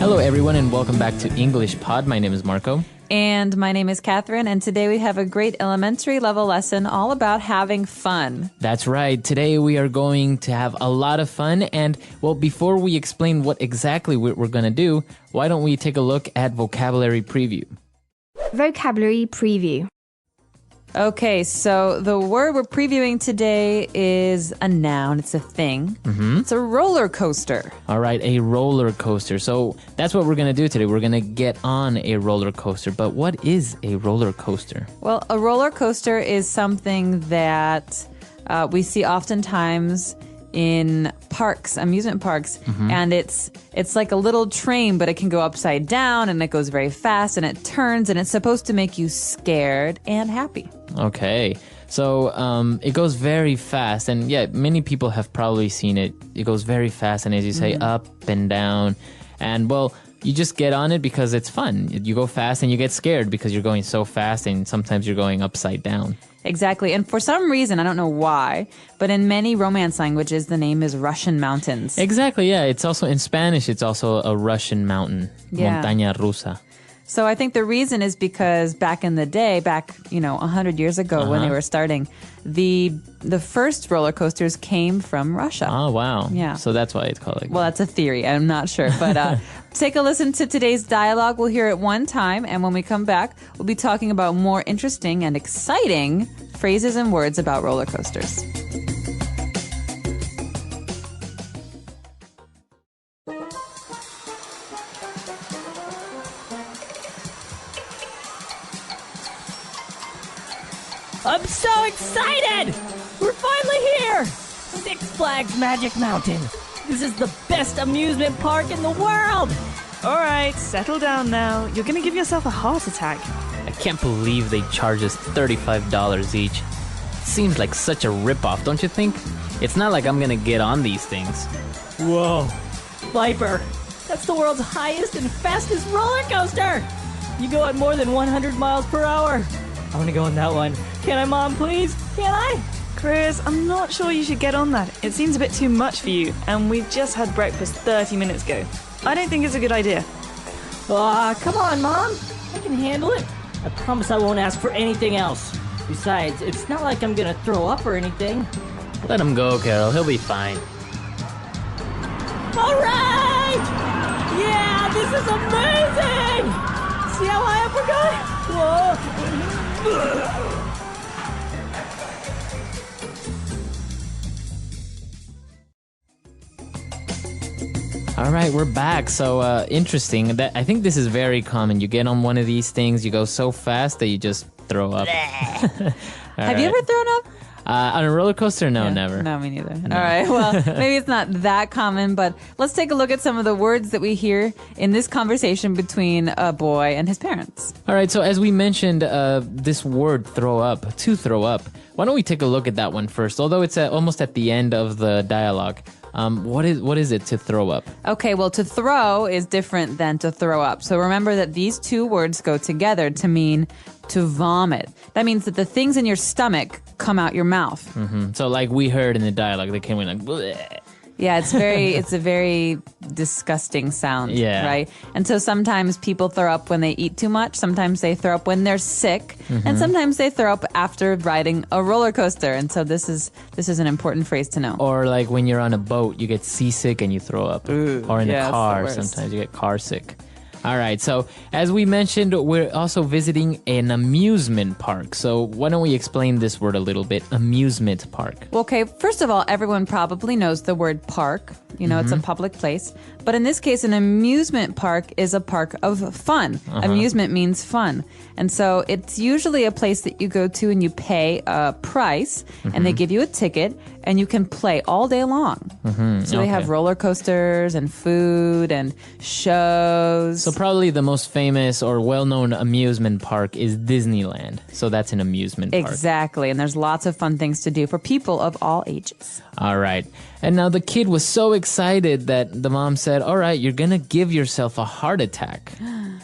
Hello, everyone, and welcome back to English Pod. My name is Marco. And my name is Catherine, and today we have a great elementary level lesson all about having fun. That's right. Today we are going to have a lot of fun. And, well, before we explain what exactly we're going to do, why don't we take a look at vocabulary preview? Vocabulary preview. Okay, so the word we're previewing today is a noun. It's a thing. It's a roller coaster. All right, a roller coaster. So that's what we're going to do today. We're going to get on a roller coaster. But what is a roller coaster? Well, a roller coaster is something that we see oftentimes in parks, amusement parks, and it's like a little train, but it can go upside down, and it goes very fast, and it turns, and it's supposed to make you scared and happy. Okay, so it goes very fast, and yeah, many people have probably seen it. It goes very fast, and as you say, up and down, and well, you just get on it because it's fun. You go fast and you get scared because you're going so fast, and sometimes you're going upside down. Exactly. And for some reason, I don't know why, but in many Romance languages, the name is Russian mountains. Exactly, yeah. It's also in Spanish, it's also a Russian mountain. Yeah. Montaña rusa. So I think the reason is because back in the day, 100 years ago when they were starting, the first roller coasters came from Russia. Oh, wow. Yeah. So that's why it's called like Well, that's a theory. I'm not sure. But take a listen to today's dialogue. We'll hear it one time. And when we come back, we'll be talking about more interesting and exciting phrases and words about roller coasters. I'm so excited! We're finally here! Six Flags Magic Mountain. This is the best amusement park in the world! All right, settle down now. You're going to give yourself a heart attack. I can't believe they charge us $35 each. Seems like such a ripoff, don't you think? It's not like I'm gonna get on these things. Whoa. Viper, that's the world's highest and fastest roller coaster! You go at more than 100 miles per hour. I want to go on that one. Can I, Mom, please? Can I? Chris, I'm not sure you should get on that. It seems a bit too much for you, and we just had breakfast 30 minutes ago. I don't think it's a good idea. Aw, come on, Mom. I can handle it. I promise I won't ask for anything else. Besides, it's not like I'm gonna throw up or anything. Let him go, Carol. He'll be fine. All right! Yeah, this is amazing! See how high up we're going? Whoa! All right, we're back. So interesting. I think this is very common. You get on one of these things, you go so fast that you just throw up. Have you ever thrown up? On a roller coaster? No, never. No, me neither. No. All right. Well, maybe it's not that common, but let's take a look at some of the words that we hear in this conversation between a boy and his parents. All right. So as we mentioned, this word throw up, to throw up. Why don't we take a look at that one first? Although it's almost at the end of the dialogue. What is it to throw up? Okay, well, to throw is different than to throw up. So remember that these two words go together to mean to vomit. That means that the things in your stomach come out your mouth. So like we heard in the dialogue, they came in like, bleh. Yeah, it's a very disgusting sound, Yeah. right? And so sometimes people throw up when they eat too much. Sometimes they throw up when they're sick, and sometimes they throw up after riding a roller coaster. And so this is an important phrase to know. Or like when you're on a boat, you get seasick and you throw up. Or in yeah, a it's car, the worst. sometimes you get car sick. All right, so as we mentioned, we're also visiting an amusement park. So why don't we explain this word a little bit? Amusement park. Okay, first of all, everyone probably knows the word park. You know, it's a public place. But in this case, an amusement park is a park of fun. Amusement means fun. And so it's usually a place that you go to and you pay a price and they give you a ticket and you can play all day long. So they have roller coasters and food and shows. So probably the most famous or well-known amusement park is Disneyland. So that's an amusement park. Exactly. And there's lots of fun things to do for people of all ages. All right. And now the kid was so excited that the mom said, all right, you're going to give yourself a heart attack.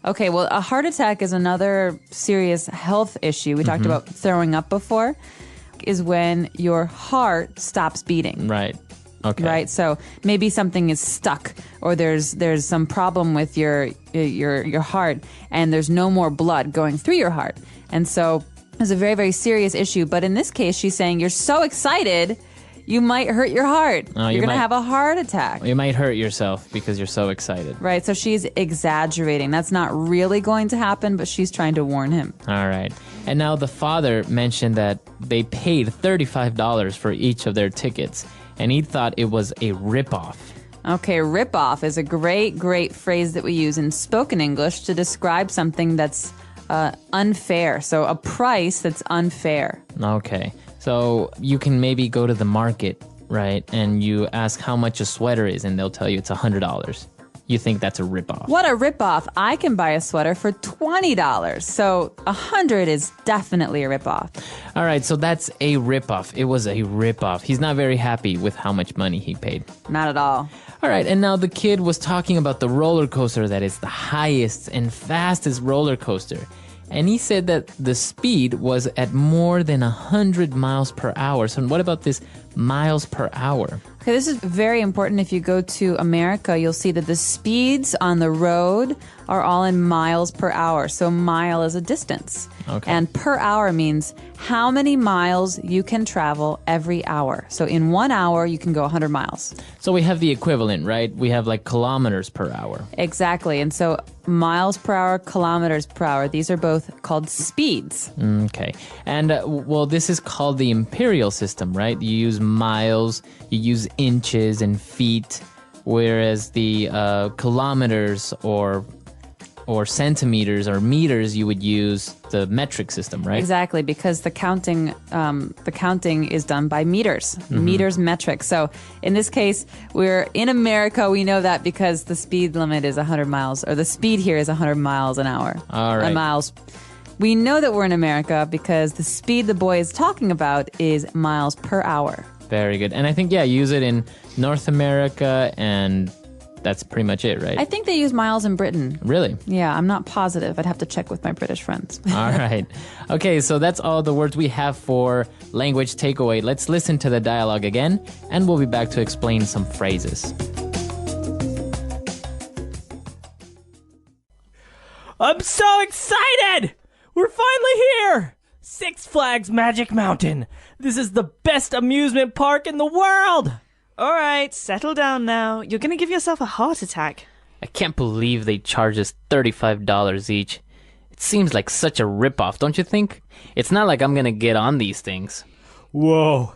Okay, well, a heart attack is another serious health issue. We talked about throwing up before, is when your heart stops beating. Right. Okay. Right? So maybe something is stuck or there's some problem with your heart, and there's no more blood going through your heart. And so it's a very, very serious issue. But in this case, she's saying you're so excited, you might hurt your heart. You're going to have a heart attack. You might hurt yourself because you're so excited. Right. So she's exaggerating. That's not really going to happen, but she's trying to warn him. All right. And now the father mentioned that they paid $35 for each of their tickets, and he thought it was a ripoff. Okay, ripoff is a great, great phrase that we use in spoken English to describe something that's unfair. So a price that's unfair. Okay. So you can maybe go to the market, right? And you ask how much a sweater is, and they'll tell you it's $100. You think that's a ripoff. What a ripoff. I can buy a sweater for $20. So $100 is definitely a ripoff. All right, so that's a ripoff. It was a ripoff. He's not very happy with how much money he paid. Not at all. All right, and now the kid was talking about the roller coaster that is the highest and fastest roller coaster. And he said that the speed was at more than 100 miles per hour. So what about this miles per hour? Okay, this is very important. If you go to America, you'll see that the speeds on the road are all in miles per hour. So mile is a distance. Okay. And per hour means how many miles you can travel every hour. So in 1 hour, you can go 100 miles. So we have the equivalent, right? We have like kilometers per hour. Exactly. And so miles per hour, kilometers per hour, these are both called speeds. Okay. And, well, this is called the imperial system, right? You use miles, you use inches and feet, whereas the kilometers or centimeters or meters, you would use the metric system, right? Exactly, because the counting is done by meters, meters metric. So in this case, we're in America. We know that because the speed limit is 100 miles, or the speed here is 100 miles an hour. All right. Miles. We know that we're in America because the speed the boy is talking about is miles per hour. Very good. And I think, yeah, use it in North America, and that's pretty much it, right? I think they use miles in Britain. Really? Yeah, I'm not positive. I'd have to check with my British friends. All right. Okay, so that's all the words we have for language takeaway. Let's listen to the dialogue again, and we'll be back to explain some phrases. I'm so excited! We're finally here! Six Flags Magic Mountain. This is the best amusement park in the world! All right, settle down now. You're going to give yourself a heart attack. I can't believe they charge us $35 each. It seems like such a ripoff, don't you think? It's not like I'm gonna get on these things. Whoa.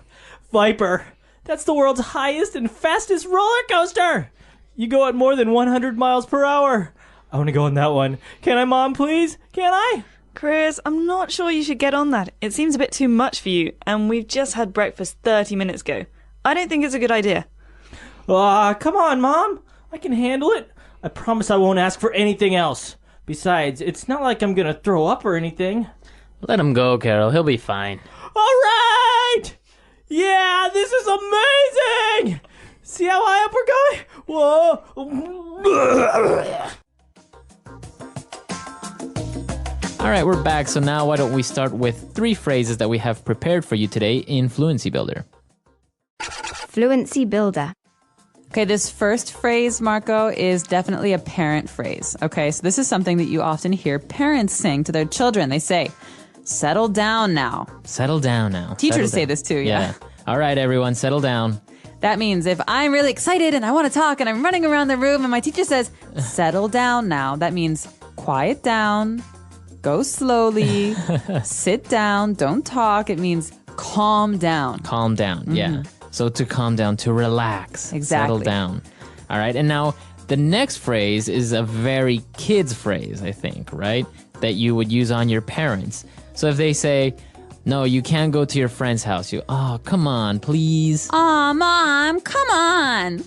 Viper, that's the world's highest and fastest roller coaster! You go at more than 100 miles per hour. I want to go on that one. Can I, Mom, please? Can I? Chris, I'm not sure you should get on that. It seems a bit too much for you, and we've just had breakfast 30 minutes ago. I don't think it's a good idea. Come on, Mom. I can handle it. I promise I won't ask for anything else. Besides, it's not like I'm gonna throw up or anything. Let him go, Carol. He'll be fine. All right! Yeah, this is amazing! See how high up we're going? Whoa! All right, we're back. So now why don't we start with 3 phrases that we have prepared for you today in Fluency Builder. Fluency Builder. Okay, this first phrase, Marco, is definitely a parent phrase. Okay, so this is something that you often hear parents sing to their children. They say, settle down now. Settle down now. Teachers say this too, yeah. All right, everyone, settle down. That means if I'm really excited and I want to talk and I'm running around the room and my teacher says, settle down now, that means quiet down, go slowly, sit down, don't talk. It means calm down. Calm down, yeah. So to calm down, to relax. Exactly. Settle down. All right, and now the next phrase is a very kids phrase, I think, right? That you would use on your parents. So if they say, no, you can't go to your friend's house. Oh, come on, please. Aw, Mom, come on.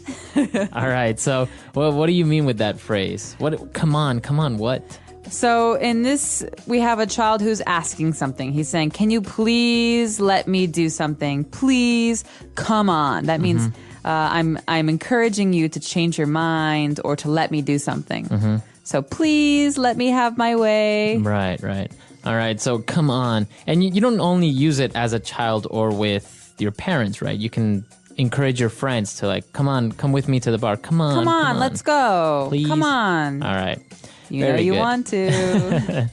All right, so what do you mean with that phrase? Come on, what? So in this, we have a child who's asking something. He's saying, can you please let me do something? Please, come on. That means I'm encouraging you to change your mind or to let me do something. So please let me have my way. Right. All right, so come on. And you don't only use it as a child or with your parents, right? You can encourage your friends to like, come with me to the bar. Come on, let's go. Please. Come on. All right. You know Very you good. want to.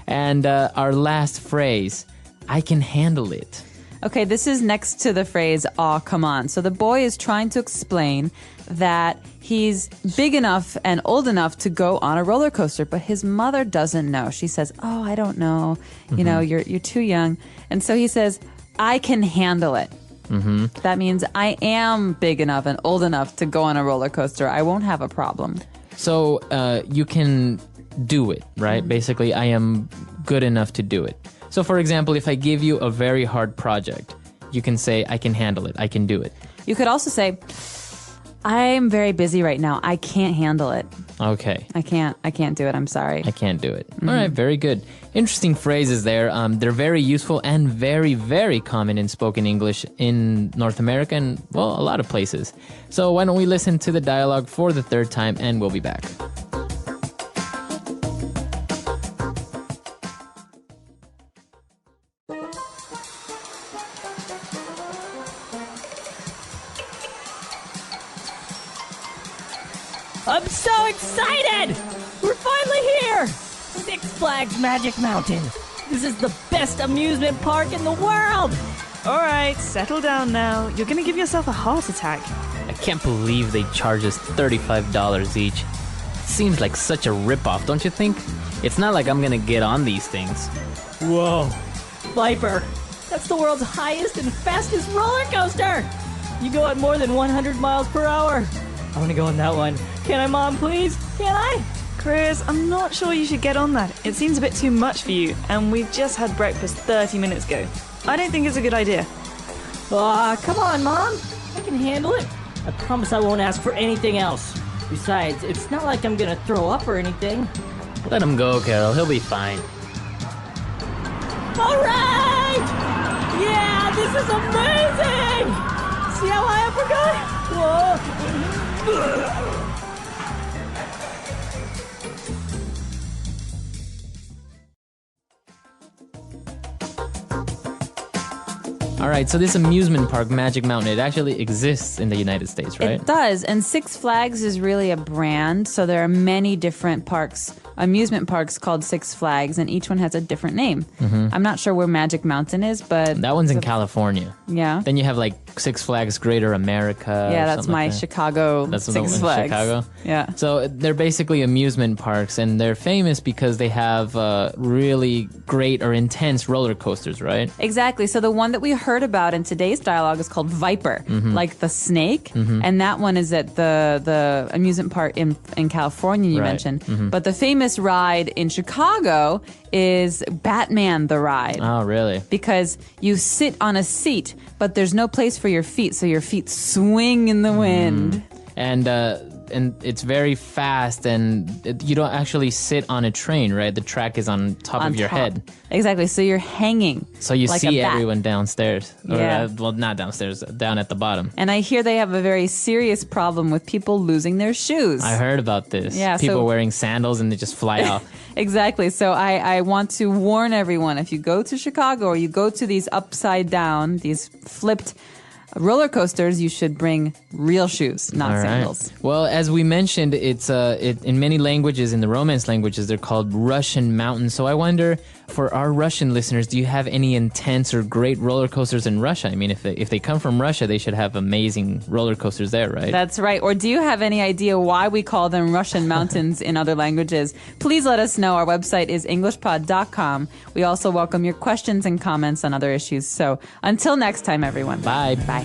And our last phrase, I can handle it. Okay, this is next to the phrase, aw, come on. So the boy is trying to explain that he's big enough and old enough to go on a roller coaster, but his mother doesn't know. She says, oh, I don't know. You know, you're too young. And so he says, I can handle it. Mm-hmm. That means I am big enough and old enough to go on a roller coaster. I won't have a problem. So you can do it, right? Basically, I am good enough to do it. So, for example, if I give you a very hard project, you can say, I can handle it. I can do it. You could also say, I'm very busy right now. I can't handle it. Okay. I can't do it. I'm sorry. I can't do it. All right, very good. Interesting phrases there. They're very useful and very, very common in spoken English in North America and, well, a lot of places. So why don't we listen to the dialogue for the third time, and we'll be back. I'm so excited! We're finally here! Six Flags Magic Mountain. This is the best amusement park in the world! All right, settle down now. You're going to give yourself a heart attack. I can't believe they charge us $35 each. Seems like such a ripoff, don't you think? It's not like I'm gonna get on these things. Whoa. Viper, that's the world's highest and fastest roller coaster! You go at more than 100 miles per hour. I want to go on that one. Can I, Mom, please? Can I? Chris, I'm not sure you should get on that. It seems a bit too much for you, and we've just had breakfast 30 minutes ago. I don't think it's a good idea. Aw, come on, Mom. I can handle it. I promise I won't ask for anything else. Besides, it's not like I'm gonna throw up or anything. Let him go, Carol. He'll be fine. All right! Yeah, this is amazing! See how high up we're going? Whoa! All right, so this amusement park, Magic Mountain, it actually exists in the United States, right? It does, and Six Flags is really a brand, so there are many different parks, amusement parks called Six Flags, and each one has a different name. I'm not sure where Magic Mountain is, but... That one's in California. Yeah. Then you have like Six Flags Greater America. Yeah, or that's something my like that. Chicago That's the Six one in Flags. Chicago? Yeah. So they're basically amusement parks, and they're famous because they have really great or intense roller coasters, right? Exactly. So the one that we heard about in today's dialogue is called Viper, like the snake, and that one is at the amusement park in California you Right. mentioned. But the famous ride in Chicago is Batman the Ride. Oh, really? Because you sit on a seat, but there's no place for your feet, so your feet swing in the wind. And it's very fast, and you don't actually sit on a train, right? The track is on top of your head. Exactly. So you're hanging. So you like see a bat. everyone downstairs. Or, Yeah. well, not downstairs, down at the bottom. And I hear they have a very serious problem with people losing their shoes. I heard about this. Yeah, People so- wearing sandals and they just fly off. Exactly. So I want to warn everyone, if you go to Chicago or you go to these upside down, these flipped roller coasters, you should bring real shoes, not All right. sandals. Well, as we mentioned, it's in many languages, in the Romance languages, they're called Russian mountains. So I wonder, for our Russian listeners, do you have any intense or great roller coasters in Russia? I mean, if they come from Russia, they should have amazing roller coasters there, right? That's right. Or do you have any idea why we call them Russian mountains in other languages? Please let us know. Our website is englishpod.com. We also welcome your questions and comments on other issues. So until next time, everyone. Bye. Bye.